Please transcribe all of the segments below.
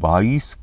22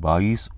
22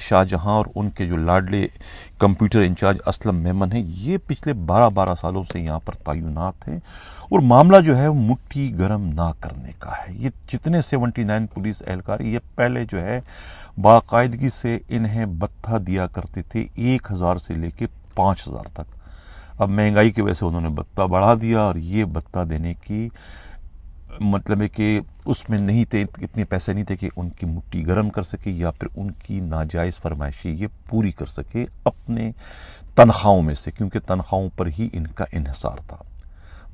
شاہ جہاں اور ان کے جو لاڈلے کمپیوٹر انچارج اسلم میمن ہیں، یہ پچھلے 12 سالوں سے یہاں پر تعینات ہیں، اور معاملہ جو ہے وہ مٹھی گرم نہ کرنے کا ہے۔ یہ جتنے 79 پولیس اہلکار، یہ پہلے جو ہے باقاعدگی سے انہیں بتہ دیا کرتے تھے 1000 سے لے کے 5000 تک۔ اب مہنگائی کی وجہ سے انہوں نے بتہ بڑھا دیا، اور یہ بتہ دینے کی مطلب ہے کہ اس میں نہیں تھے، اتنے پیسے نہیں تھے کہ ان کی مٹھی گرم کر سکے یا پھر ان کی ناجائز فرمائشیں یہ پوری کر سکے اپنے تنخواہوں میں سے، کیونکہ تنخواہوں پر ہی ان کا انحصار تھا۔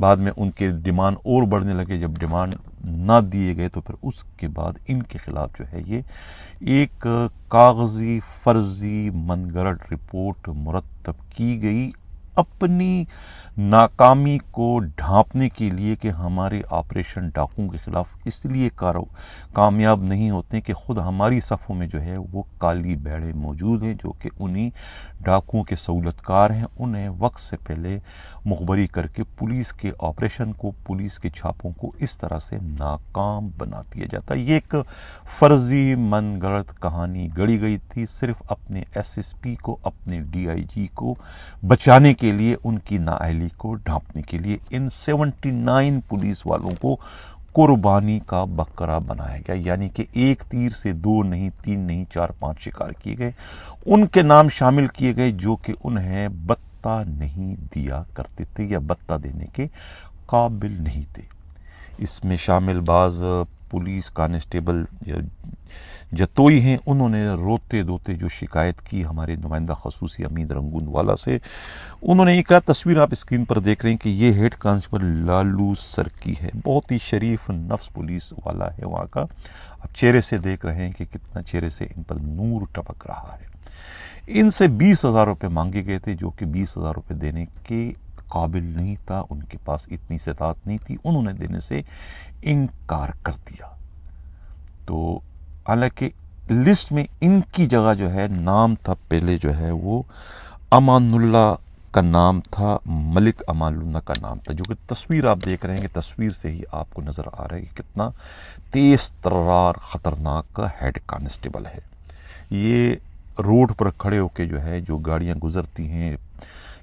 بعد میں ان کے ڈیمانڈ اور بڑھنے لگے، جب ڈیمانڈ نہ دیے گئے تو پھر اس کے بعد ان کے خلاف جو ہے یہ ایک کاغذی فرضی من گھڑت رپورٹ مرتب کی گئی، اپنی ناکامی کو ڈھانپنے کے لیے کہ ہمارے آپریشن ڈاکوؤں کے خلاف اس لیے کامیاب نہیں ہوتے کہ خود ہماری صفوں میں جو ہے وہ کالی بھیڑیں موجود ہیں جو کہ انہی ڈاکوؤں کے سہولت کار ہیں، انہیں وقت سے پہلے مخبری کر کے پولیس کے آپریشن کو، پولیس کے چھاپوں کو اس طرح سے ناکام بنا دیا جاتا ہے۔ یہ ایک فرضی من گھڑت کہانی گڑی گئی تھی صرف اپنے SSP کو، اپنے DIG کو بچانے کے لیے، ان کی نااہلی کو ڈھانپنے کے لیے۔ ان 79 پولیس والوں کو قربانی کا بکرا بنایا گیا، یعنی کہ ایک تیر سے 2 نہیں، 3 نہیں، 4 5 شکار کیے گئے۔ ان کے نام شامل کیے گئے جو کہ انہیں بتہ نہیں دیا کرتے تھے یا بتہ دینے کے قابل نہیں تھے۔ اس میں شامل بعض پولیس کانسٹیبل جتوئی ہیں، انہوں نے روتے دھوتے جو شکایت کی ہمارے نمائندہ خصوصی امید رنگون والا سے، انہوں نے یہ کہا، تصویر آپ اسکرین پر دیکھ رہے ہیں کہ یہ ہیڈ کانسٹیبل لالو سرکی ہے، بہت ہی شریف نفس پولیس والا ہے وہاں کا۔ اب چہرے سے دیکھ رہے ہیں کہ کتنا چہرے سے ان پر نور ٹپک رہا ہے۔ ان سے 20,000 روپے مانگے گئے تھے جو کہ 20,000 روپے دینے کے قابل نہیں تھا، ان کے پاس اتنی استطاعت نہیں تھی، انہوں نے دینے سے انکار کر دیا۔ تو حالانکہ لسٹ میں ان کی جگہ جو ہے نام تھا، پہلے جو ہے وہ امان اللہ کا نام تھا، ملک امان اللہ کا نام تھا، جو کہ تصویر آپ دیکھ رہے ہیں کہ تصویر سے ہی آپ کو نظر آ رہا ہے کہ کتنا تیز ترار خطرناک ہیڈ کانسٹیبل ہے۔ یہ روڈ پر کھڑے ہو کے جو ہے جو گاڑیاں گزرتی ہیں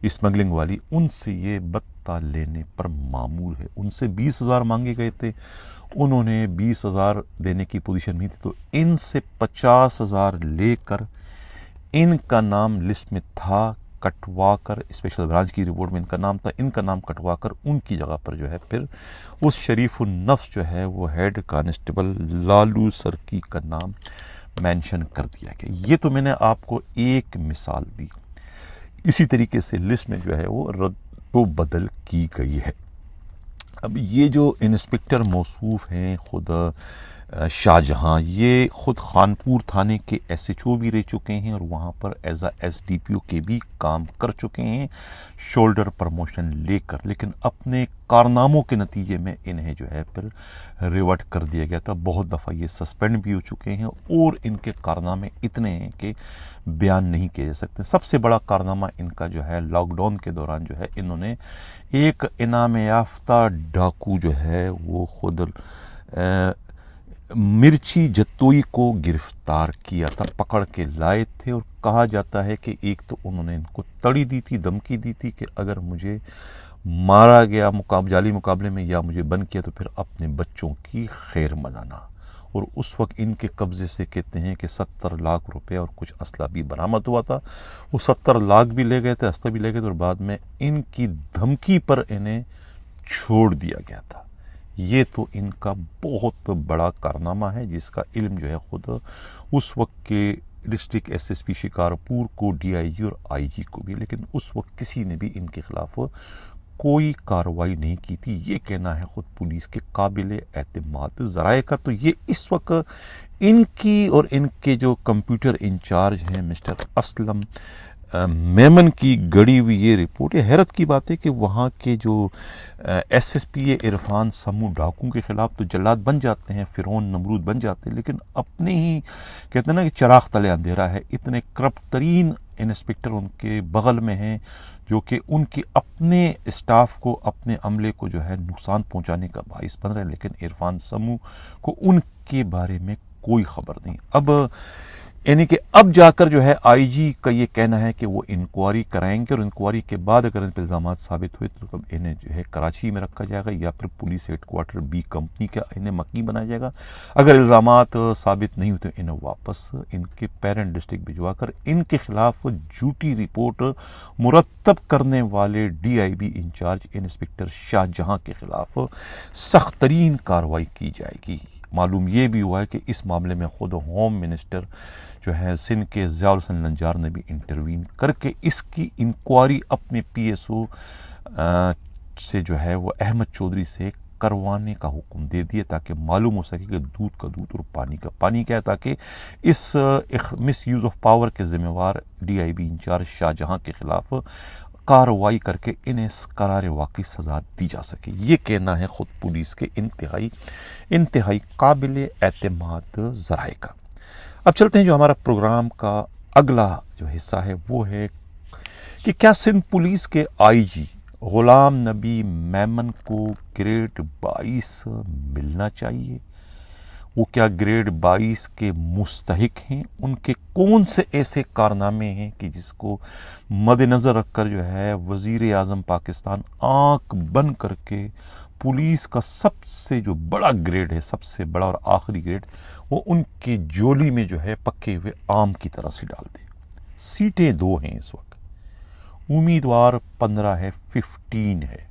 اسمگلنگ والی، ان سے یہ بتہ لینے پر معمول ہے۔ ان سے 20,000 مانگے گئے تھے، انہوں نے 20,000 دینے کی پوزیشن نہیں تھی، تو ان سے 50,000 لے کر ان کا نام لسٹ میں تھا، کٹوا کر اسپیشل برانچ کی رپورٹ میں ان کا نام تھا، ان کا نام کٹوا کر ان کی جگہ پر جو ہے پھر اس شریف النفس جو ہے وہ ہیڈ کانسٹیبل لالو سرکی کا نام مینشن کر دیا گیا۔ یہ تو میں نے آپ کو ایک مثال دی، اسی طریقے سے لسٹ میں جو ہے وہ رد و بدل کی گئی ہے۔ اب یہ جو انسپکٹر موصوف ہیں خود شاہ جہاں، یہ خود خانپور تھانے کے SHO بھی رہ چکے ہیں اور وہاں پر ایز اے SDPO کے بھی کام کر چکے ہیں شولڈر پرموشن لے کر، لیکن اپنے کارناموں کے نتیجے میں انہیں جو ہے پھر ریورٹ کر دیا گیا تھا۔ بہت دفعہ یہ سسپینڈ بھی ہو چکے ہیں اور ان کے کارنامے اتنے ہیں کہ بیان نہیں کیے جا سکتے۔ سب سے بڑا کارنامہ ان کا جو ہے لاک ڈاؤن کے دوران جو ہے انہوں نے ایک انعام یافتہ ڈاکو جو ہے وہ خود مرچی جتوئی کو گرفتار کیا تھا، پکڑ کے لائے تھے، اور کہا جاتا ہے کہ ایک تو انہوں نے ان کو تڑی دی تھی، دھمکی دی تھی کہ اگر مجھے مارا گیا جعلی مقابلے میں یا مجھے بند کیا تو پھر اپنے بچوں کی خیر مدانا۔ اور اس وقت ان کے قبضے سے کہتے ہیں کہ 70 لاکھ روپے اور کچھ اسلحہ بھی برآمد ہوا تھا، وہ 70 لاکھ بھی لے گئے تھے، اسلحہ بھی لے گئے تھے، اور بعد میں ان کی دھمکی پر انہیں چھوڑ دیا گیا تھا۔ یہ تو ان کا بہت بڑا کارنامہ ہے جس کا علم جو ہے خود اس وقت کے ڈسٹرکٹ SSP شکارپور کو، DIG اور IG کو بھی، لیکن اس وقت کسی نے بھی ان کے خلاف کوئی کارروائی نہیں کی تھی۔ یہ کہنا ہے خود پولیس کے قابل اعتماد ذرائع کا۔ تو یہ اس وقت ان کی اور ان کے جو کمپیوٹر انچارج ہیں مسٹر اسلم میمن کی گڑی ہوئی یہ رپورٹ، یہ حیرت کی بات ہے کہ وہاں کے جو SSP عرفان سمو ڈاکو کے خلاف تو جلاد بن جاتے ہیں، فرعون نمرود بن جاتے ہیں، لیکن اپنے ہی کہتے ہیں نا کہ چراغ تلے اندھیرا ہے، اتنے کرپٹ ترین انسپکٹر ان کے بغل میں ہیں جو کہ ان کے اپنے اسٹاف کو، اپنے عملے کو جو ہے نقصان پہنچانے کا باعث بن رہے ہیں، لیکن عرفان سمو کو ان کے بارے میں کوئی خبر نہیں۔ اب یعنی کہ اب جا کر جو ہے آئی جی کا یہ کہنا ہے کہ وہ انکوائری کرائیں گے، اور انکوائری کے بعد اگر ان پہ الزامات ثابت ہوئے تو تب انہیں جو ہے کراچی میں رکھا جائے گا یا پھر police head quarter B company کا انہیں مقی بنایا جائے گا۔ اگر الزامات ثابت نہیں ہوتے انہیں واپس ان کے پیرنٹ ڈسٹرکٹ بھجوا کر ان کے خلاف جھوٹی رپورٹ مرتب کرنے والے D I B incharge inspector Shah Jahan کے خلاف سخت ترین کارروائی کی جائے گی۔ معلوم یہ بھی ہوا ہے کہ اس معاملے میں خود ہوم منسٹر جو ہے سندھ کے ضیاء الحسن نجار نے بھی انٹروین کر کے اس کی انکوائری اپنے پی ایس او سے جو ہے وہ احمد چودھری سے کروانے کا حکم دے دیا، تاکہ معلوم ہو سکے کہ دودھ کا دودھ اور پانی کا پانی کیا ہے، تاکہ اس مس یوز آف پاور کے ذمہ وار ڈی آئی بی انچارج شاہ جہاں کے خلاف کارروائی کر کے انہیں قرار واقعی سزا دی جا سکے۔ یہ کہنا ہے خود پولیس کے انتہائی قابل اعتماد ذرائع کا۔ اب چلتے ہیں جو ہمارا پروگرام کا اگلا جو حصہ ہے وہ ہے کہ کیا سندھ پولیس کے آئی جی غلام نبی میمن کو گریڈ 22 ملنا چاہیے؟ وہ کیا گریڈ 22 کے مستحق ہیں؟ ان کے کون سے ایسے کارنامے ہیں کہ جس کو مد نظر رکھ کر جو ہے وزیر اعظم پاکستان آنکھ بند کر کے پولیس کا سب سے جو بڑا گریڈ ہے، سب سے بڑا اور آخری گریڈ، وہ ان کی جولی میں جو ہے پکے ہوئے آم کی طرح سے ڈال دے۔ سیٹیں 2 ہیں اس وقت، امیدوار 15 ہے، 15 ہے۔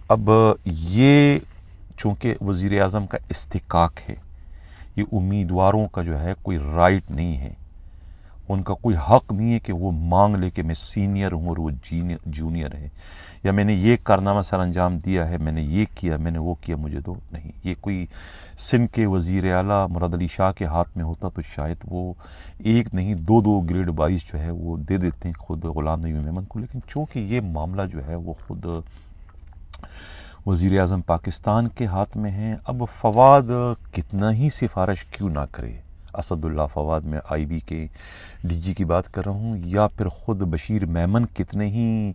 اب یہ چونکہ وزیر اعظم کا استحقاق ہے، یہ امیدواروں کا جو ہے کوئی رائٹ نہیں ہے، ان کا کوئی حق نہیں ہے کہ وہ مانگ لے کہ میں سینئر ہوں اور وہ جونیئر ہے، یا میں نے یہ کارنامہ سر انجام دیا ہے، میں نے یہ کیا، میں نے وہ کیا، مجھے دو۔ نہیں، یہ کوئی سندھ کے وزیر اعلیٰ مراد علی شاہ کے ہاتھ میں ہوتا تو شاید وہ ایک نہیں 2 گریڈ 22 جو ہے وہ دے دیتے ہیں خود غلام نبی میمن کو، لیکن چونکہ یہ معاملہ جو ہے وہ خود وزیر اعظم پاکستان کے ہاتھ میں ہے، اب فواد کتنا ہی سفارش کیوں نہ کرے، اسد اللہ فواد میں آئی بی کے ڈی جی کی بات کر رہا ہوں، یا پھر خود بشیر میمن کتنے ہی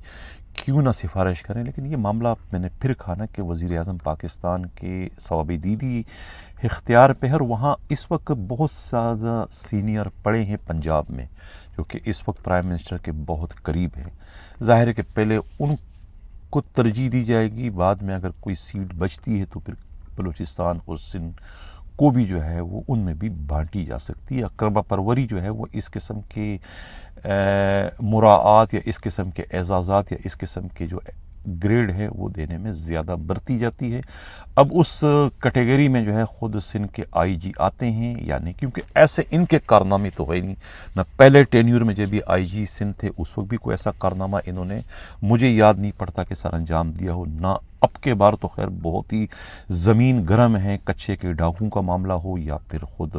کیوں نہ سفارش کریں، لیکن یہ معاملہ میں نے پھر کہا نا کہ وزیر اعظم پاکستان کے ثواب دیدی اختیار پہ ہے، اور وہاں اس وقت بہت زیادہ سینئر پڑے ہیں پنجاب میں جو کہ اس وقت پرائم منسٹر کے بہت قریب ہیں۔ ظاہر ہے کہ پہلے ان کو ترجیح دی جائے گی، بعد میں اگر کوئی سیٹ بچتی ہے تو پھر بلوچستان اور سندھ کو بھی جو ہے وہ ان میں بھی بانٹی جا سکتی ہے۔ اقربا پروری جو ہے وہ اس قسم کے مراعات یا اس قسم کے اعزازات یا اس قسم کے جو گریڈ ہے وہ دینے میں زیادہ برتی جاتی ہے۔ اب اس کیٹیگری میں جو ہے خود سندھ کے آئی جی آتے ہیں یا نہیں، کیونکہ ایسے ان کے کارنامے تو ہے نہیں، نہ پہلے ٹینیور میں جب بھی آئی جی سندھ تھے اس وقت بھی کوئی ایسا کارنامہ انہوں نے مجھے یاد نہیں پڑتا کہ سر انجام دیا ہو، نہ اب کے بار تو خیر بہت ہی زمین گرم ہے، کچے کے ڈاکوؤں کا معاملہ ہو یا پھر خود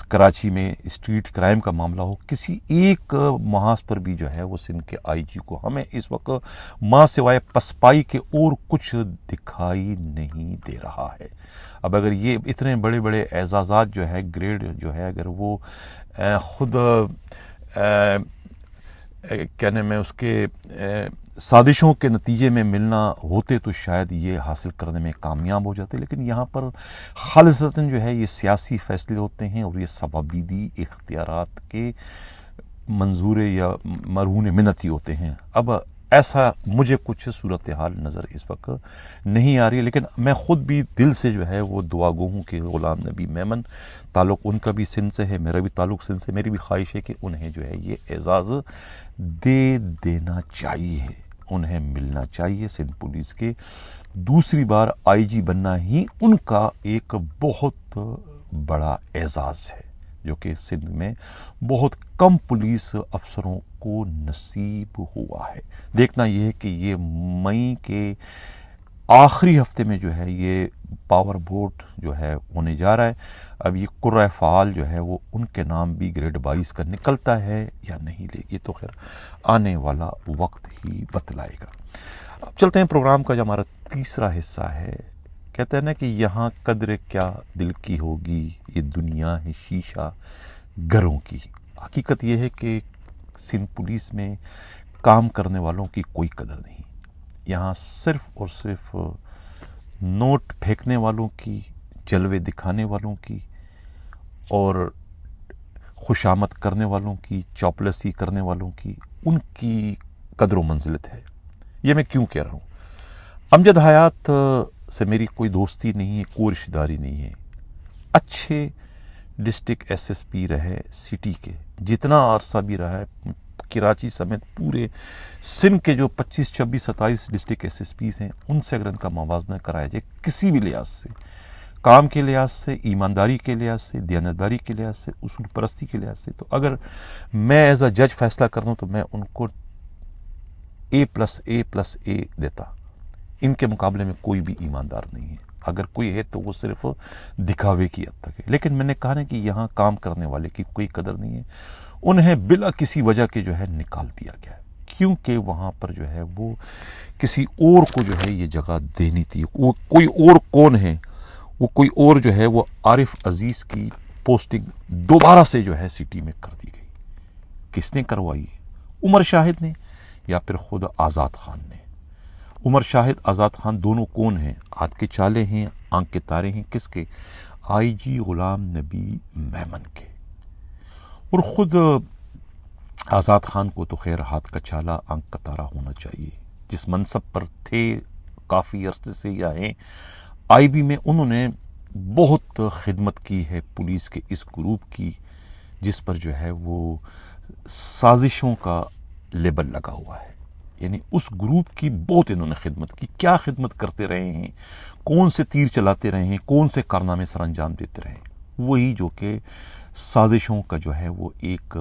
کراچی میں اسٹریٹ کرائم کا معاملہ ہو، کسی ایک محاذ پر بھی جو ہے وہ سندھ کے آئی جی کو ہمیں اس وقت ماں سوائے پسپائی کے اور کچھ دکھائی نہیں دے رہا ہے۔ اب اگر یہ اتنے بڑے بڑے اعزازات جو ہے گریڈ جو ہے اگر وہ خود کہنے میں اس کے سازشوں کے نتیجے میں ملنا ہوتے تو شاید یہ حاصل کرنے میں کامیاب ہو جاتے، لیکن یہاں پر خالصتاً جو ہے یہ سیاسی فیصلے ہوتے ہیں اور یہ ثوابدیدی اختیارات کے منظور یا مرہون منت ہی ہوتے ہیں۔ اب ایسا مجھے کچھ صورتحال نظر اس وقت نہیں آ رہی ہے، لیکن میں خود بھی دل سے جو ہے وہ دعا گو ہوں کہ غلام نبی میمن، تعلق ان کا بھی سندھ سے ہے، میرا بھی تعلق سندھ سے، میری بھی خواہش ہے کہ انہیں جو ہے یہ اعزاز دے دینا چاہیے، انہیں ملنا چاہیے۔ سندھ پولیس کے دوسری بار آئی جی بننا ہی ان کا ایک بہت بڑا اعزاز ہے جو کہ سندھ میں بہت کم پولیس افسروں کو نصیب ہوا ہے۔ دیکھنا یہ ہے کہ یہ مئی کے آخری ہفتے میں جو ہے یہ پاور ووٹ جو ہے ہونے جا رہا ہے۔ اب یہ قرۂ فعال جو ہے وہ ان کے نام بھی گریڈ 22 کا نکلتا ہے یا نہیں، لے یہ تو خیر آنے والا وقت ہی بتلائے گا۔ اب چلتے ہیں پروگرام کا جو ہمارا تیسرا حصہ ہے، کہتے ہیں نا کہ یہاں قدر کیا دل کی ہوگی، یہ دنیا ہے شیشہ گھروں کی۔ حقیقت یہ ہے کہ سندھ پولیس میں کام کرنے والوں کی کوئی قدر نہیں، یہاں صرف اور صرف نوٹ پھینکنے والوں کی، جلوے دکھانے والوں کی اور خوشامد کرنے والوں کی، چاپلسی کرنے والوں کی، ان کی قدر و منزلت ہے۔ یہ میں کیوں کہہ رہا ہوں؟ امجد حیات سے میری کوئی دوستی نہیں ہے، کوئی رشتہ داری نہیں ہے۔ اچھے ڈسٹرکٹ ایس ایس پی رہے سٹی کے، جتنا عرصہ بھی رہا ہے، کراچی سمیت پورے سندھ کے جو 25، 26، 27 ڈسٹرکٹ ایس ایس پیز ہیں، ان سے اگر ان کا موازنہ کرایا جائے کسی بھی لحاظ سے، کام کے لحاظ سے، ایمانداری کے لحاظ سے، دیانتداری کے لحاظ سے، اصول پرستی کے لحاظ سے، تو اگر میں ایز اے جج فیصلہ کرتا ہوں تو میں ان کو A+A+A دیتا۔ ان کے مقابلے میں کوئی بھی ایماندار نہیں ہے، اگر کوئی ہے تو وہ صرف دکھاوے کی حد تک ہے۔ لیکن میں نے کہا نا کہ یہاں کام کرنے والے کی کوئی قدر نہیں ہے، انہیں بلا کسی وجہ کے جو ہے نکال دیا گیا ہے، کیونکہ وہاں پر جو ہے وہ کسی اور کو جو ہے یہ جگہ دینی تھی۔ وہ کوئی اور کون ہے؟ وہ کوئی اور جو ہے وہ عارف عزیز کی پوسٹنگ دوبارہ سے جو ہے سٹی میں کر دی گئی۔ کس نے کروائی ہے؟ عمر شاہد نے یا پھر خود آزاد خان نے؟ عمر شاہد، آزاد خان دونوں کون ہیں؟ ہاتھ کے چالے ہیں، آنکھ کے تارے ہیں، کس کے؟ آئی جی غلام نبی میمن کے۔ اور خود آزاد خان کو تو خیر ہاتھ کا چالا، آنکھ کا تارا ہونا چاہیے، جس منصب پر تھے کافی عرصے سے یا ہیں آئی بی میں، انہوں نے بہت خدمت کی ہے پولیس کے اس گروپ کی، جس پر جو ہے وہ سازشوں کا لیبل لگا ہوا ہے۔ یعنی اس گروپ کی بہت انہوں نے خدمت کی۔ کیا خدمت کرتے رہے ہیں، کون سے تیر چلاتے رہے ہیں، کون سے کارنامے سر انجام دیتے رہے ہیں، وہی جو کہ سازشوں کا جو ہے وہ ایک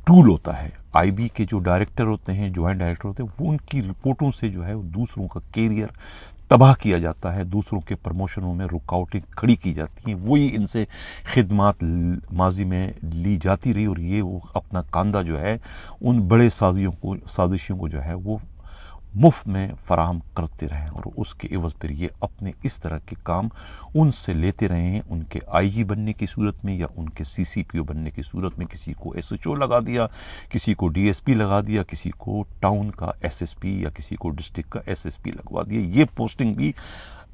ٹول ہوتا ہے۔ آئی بی کے جو ڈائریکٹر ہوتے ہیں، جوائنٹ ڈائریکٹر ہوتے ہیں، وہ ان کی رپورٹوں سے جو ہے وہ دوسروں کا کیریئر تباہ کیا جاتا ہے، دوسروں کے پروموشنوں میں رکاوٹیں کھڑی کی جاتی ہیں، وہی ان سے خدمات ماضی میں لی جاتی رہی، اور یہ وہ اپنا کاندھا جو ہے ان بڑے سازشوں کو جو ہے وہ مفت میں فراہم کرتے رہے، اور اس کے عوض پر یہ اپنے اس طرح کے کام ان سے لیتے رہے ہیں، ان کے آئی جی بننے کی صورت میں یا ان کے سی سی پی او بننے کی صورت میں۔ کسی کو ایس ایچ او لگا دیا، کسی کو ڈی ایس پی لگا دیا، کسی کو ٹاؤن کا ایس ایس پی یا کسی کو ڈسٹرکٹ کا ایس ایس پی لگوا دیا۔ یہ پوسٹنگ بھی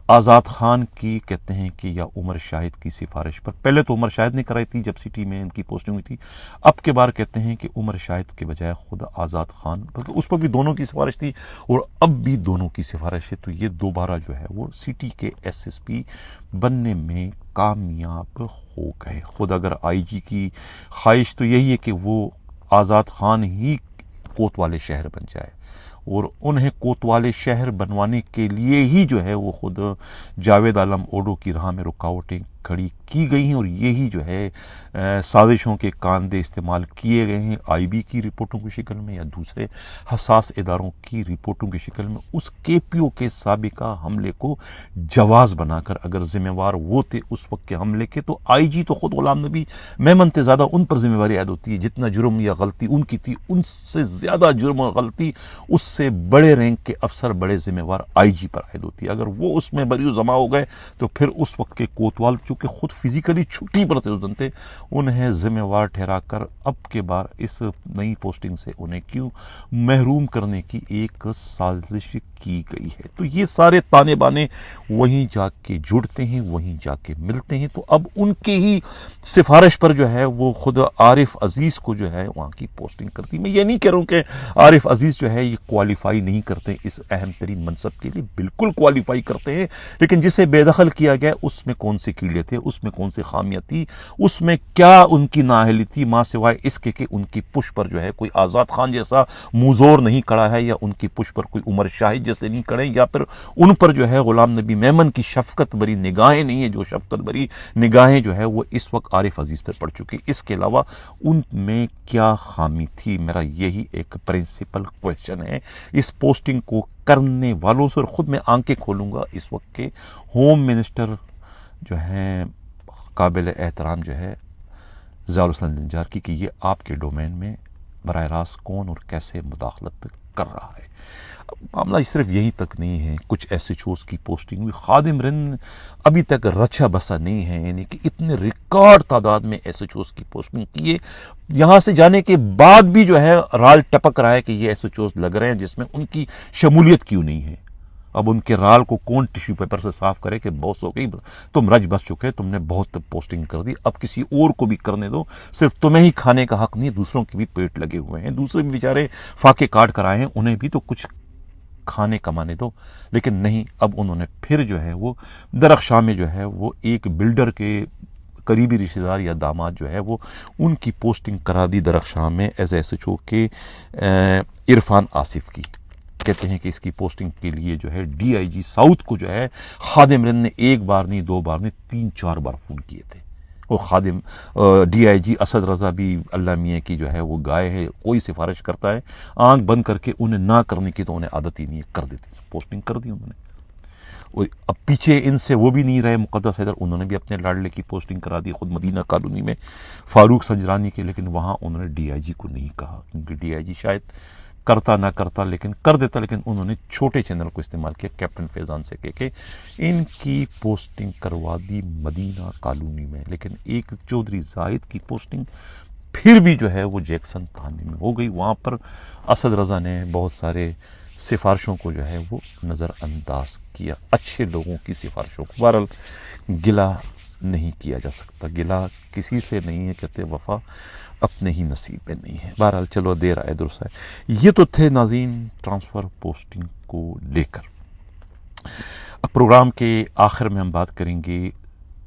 آزاد خان کی کہتے ہیں کہ یا عمر شاہد کی سفارش پر، پہلے تو عمر شاہد نے کرائی تھی جب سٹی میں ان کی پوسٹنگ ہوئی تھی، اب کے بار کہتے ہیں کہ عمر شاہد کے بجائے خود آزاد خان، بلکہ اس پر بھی دونوں کی سفارش تھی اور اب بھی دونوں کی سفارش ہے، تو یہ دوبارہ جو ہے وہ سٹی کے ایس ایس پی بننے میں کامیاب ہو گئے۔ خود اگر آئی جی کی خواہش تو یہی ہے کہ وہ آزاد خان ہی کوتوالے شہر بن جائے، اور انہیں کوتوالے شہر بنوانے کے لیے ہی جو ہے وہ خود جاوید عالم اوڈو کی راہ میں رکاوٹیں کھڑی کی گئی ہیں، اور یہی جو ہے سازشوں کے کاندھے استعمال کیے گئے ہیں آئی بی کی رپورٹوں کی شکل میں یا دوسرے حساس اداروں کی رپورٹوں کی شکل میں۔ اس کے پی او کے سابقہ حملے کو جواز بنا کر اگر ذمہ وار وہ تھے اس وقت کے حملے کے، تو آئی جی تو خود غلام نبی میمن تھے، زیادہ ان پر ذمہ واری عائد ہوتی ہے، جتنا جرم یا غلطی ان کی تھی ان سے زیادہ جرم اور غلطی اس سے بڑے رینک کے افسر، بڑے ذمہ وار آئی جی پر عائد ہوتی ہے۔ اگر وہ اس میں بری جمع ہو گئے تو پھر اس وقت کے کوتوال چونکہ خود فزیکلی چھٹی پر تھے اس دن تھے، انہیں ذمہ وار ٹھہرا کر اب کے بار اس نئی پوسٹنگ سے انہیں کیوں محروم کرنے کی ایک سازش کی گئی ہے۔ تو یہ سارے تانے بانے وہیں جا کے جڑتے ہیں، وہیں جا کے ملتے ہیں، تو اب ان کے ہی سفارش پر جو ہے وہ خود عارف عزیز کو جو ہے وہاں کی پوسٹنگ کرتی۔ میں یہ نہیں کہہ رہا ہوں کہ عارف عزیز جو ہے یہ کوالیفائی نہیں کرتے اس اہم ترین منصب کے لیے، بالکل کوالیفائی کرتے ہیں، لیکن جسے بے دخل کیا گیا اس میں کون سے کیڑے تھے، اس میں کون سی خامیاں تھی، اس میں کیا ان کی نااہلی تھی، ماں سوائے اس کے کہ ان کی پش پر جو ہے کوئی آزاد خان جیسا موزور نہیں کھڑا ہے، یا ان کی پش پر کوئی عمر شاہد جیسے نہیں کھڑے، یا پھر ان پر جو ہے غلام نبی میمن کی شفقت بری نگاہیں نہیں ہیں، جو شفقت بری نگاہیں جو ہے وہ اس وقت عارف عزیز پر پڑ چکی۔ اس کے علاوہ ان میں کیا خامی تھی، میرا یہی ایک پرنسپل کویشچن ہے اس پوسٹنگ کو کرنے والوں سے۔ اور خود میں آنکھیں کھولوں گا اس وقت کے ہوم منسٹر جو ہیں قابل احترام جو ہے ضیاء الحسن نجار کی، کہ یہ آپ کے ڈومین میں براہ راست کون اور کیسے مداخلت کر رہا ہے۔ معاملہ صرف یہی تک نہیں ہے، کچھ ایس ایچ اوز کی پوسٹنگ بھی خادم رند ابھی تک رچا بسا نہیں ہے، یعنی کہ اتنے ریکارڈ تعداد میں ایس ایچ اوز کی پوسٹنگ کیے، یہاں سے جانے کے بعد بھی جو ہے رال ٹپک رہا ہے کہ یہ ایس ایچ اوز لگ رہے ہیں جس میں ان کی شمولیت کیوں نہیں ہے۔ اب ان کے رال کو کون ٹیشو پیپر سے صاف کرے کہ بہت ہو گئی، تم رج بس چکے، تم نے بہت پوسٹنگ کر دی، اب کسی اور کو بھی کرنے دو، صرف تمہیں ہی کھانے کا حق نہیں، دوسروں کے بھی پیٹ لگے ہوئے ہیں، دوسرے بھی بیچارے فاقے کاٹ کر آئے ہیں، انہیں بھی تو کچھ کھانے کمانے دو۔ لیکن نہیں، اب انہوں نے پھر جو ہے وہ درخشاں میں جو ہے وہ ایک بلڈر کے قریبی رشتہ دار یا داماد جو ہے وہ ان کی پوسٹنگ کرا دی درخشاں میں ایز ایس ایچ او کے عرفان آصف کی۔ کہتے ہیں کہ اس کی پوسٹنگ کے لیے جو ہے ڈی آئی جی ساؤتھ کو جو ہے خادم رند نے ایک بار نہیں، دو بار نہیں، 3-4 بار فون کیے تھے۔ وہ خادم ڈی آئی جی اسد رضا بھی اللہ میاں کی جو ہے وہ گائے ہے، کوئی سفارش کرتا ہے آنکھ بند کر کے، انہیں نہ کرنے کی تو انہیں عادت ہی نہیں ہے، کر دیتے، پوسٹنگ کر دی انہوں نے۔ اب پیچھے ان سے وہ بھی نہیں رہے مقدس حیدر، انہوں نے بھی اپنے لاڈلے کی پوسٹنگ کرا دی خود مدینہ کالونی میں فاروق سنجرانی کے، لیکن وہاں انہوں نے ڈی آئی جی کو نہیں کہا، کیونکہ ڈی آئی جی شاید کرتا نہ کرتا لیکن کر دیتا، لیکن انہوں نے چھوٹے چینل کو استعمال کیا کیپٹن فیضان سے کہہ کے ان کی پوسٹنگ کروا دی مدینہ کالونی میں۔ لیکن ایک چودھری زاہد کی پوسٹنگ پھر بھی جو ہے وہ جیکسن تھانے میں ہو گئی، وہاں پر اسد رضا نے بہت سارے سفارشوں کو جو ہے وہ نظر انداز کیا، اچھے لوگوں کی سفارشوں کو۔ بہرحال گلہ نہیں کیا جا سکتا، گلہ کسی سے نہیں ہے، کہتے وفا اپنے ہی نصیب میں نہیں ہے۔ بہرحال چلو دیر آئے درست ہے۔ یہ تو تھے ناظرین ٹرانسفر پوسٹنگ کو لے کر۔ اب پروگرام کے آخر میں ہم بات کریں گے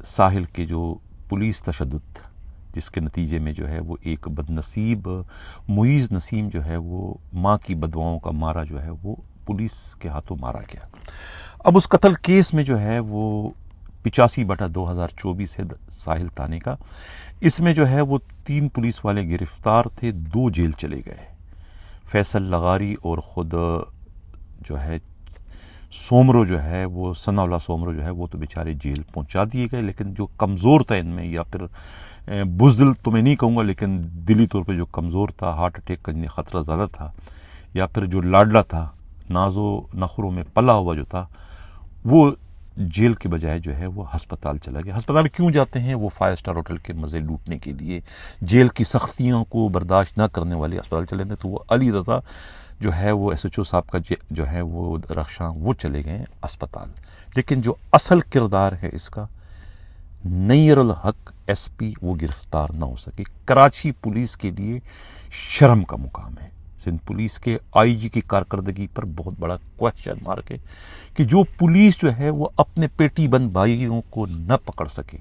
ساحل کے جو پولیس تشدد جس کے نتیجے میں جو ہے وہ ایک بد نصیب معیز نسیم جو ہے وہ ماں کی بدواؤں کا مارا جو ہے وہ پولیس کے ہاتھوں مارا گیا۔ اب اس قتل کیس میں جو ہے وہ 85/2024 ہے ساحل تھانے کا، اس میں جو ہے وہ 3 پولیس والے گرفتار تھے، 2 جیل چلے گئے، فیصل لغاری اور خود جو ہے سومرو جو ہے وہ ثناء اللہ سومرو جو ہے وہ تو بیچارے جیل پہنچا دیے گئے، لیکن جو کمزور تھا ان میں، یا پھر بزدل تو میں نہیں کہوں گا لیکن دلی طور پہ جو کمزور تھا، ہارٹ اٹیک کا خطرہ زیادہ تھا، یا پھر جو لاڈلا تھا، ناز و نخروں میں پلا ہوا جو تھا، وہ جیل کے بجائے جو ہے وہ ہسپتال چلا گیا۔ ہسپتال کیوں جاتے ہیں؟ وہ 5 اسٹار ہوٹل کے مزے لوٹنے کے لیے، جیل کی سختیوں کو برداشت نہ کرنے والے ہسپتال چلے گئے۔ تو وہ علی رضا جو ہے وہ ایس ایچ او صاحب کا جو ہے وہ رخشاں، وہ چلے گئے اسپتال۔ لیکن جو اصل کردار ہے اس کا، نیر الحق ایس پی، وہ گرفتار نہ ہو سکے۔ کراچی پولیس کے لیے شرم کا مقام ہے، سندھ پولیس کے آئی جی کی کارکردگی پر بہت بڑا کوشچن مارک ہے کہ جو پولیس جو ہے وہ اپنے پیٹی بند بھائیوں کو نہ پکڑ سکے،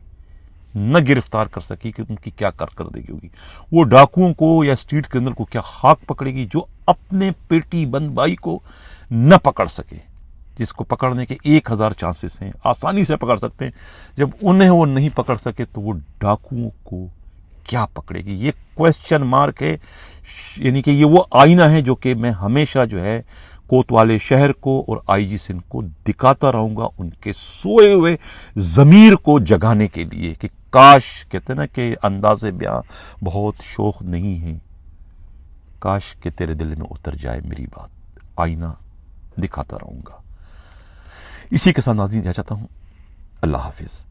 نہ گرفتار کر سکی، کہ ان کی کیا کارکردگی ہوگی۔ وہ ڈاکوؤں کو یا اسٹریٹ کرنل کو کیا خاک پکڑے گی جو اپنے پیٹی بند بھائی کو نہ پکڑ سکے، جس کو پکڑنے کے 1000 چانسز ہیں، آسانی سے پکڑ سکتے ہیں، جب انہیں وہ نہیں پکڑ سکے تو وہ ڈاکوؤں کو کیا پکڑے گی؟ یہ کوشچن مارک ہے، یعنی کہ یہ وہ آئینہ ہے جو کہ میں ہمیشہ جو ہے کوتوالے شہر کو اور آئی جی سندھ کو دکھاتا رہوں گا، ان کے سوئے ہوئے ضمیر کو جگانے کے لیے، کہ کاش، کہتے ہیں نا کہ انداز بیاں بہت شوخ نہیں ہے، کاش کہ تیرے دل میں اتر جائے میری بات، آئینہ دکھاتا رہوں گا۔ اسی کے ساتھ ناظرین چاہتا ہوں اللہ حافظ۔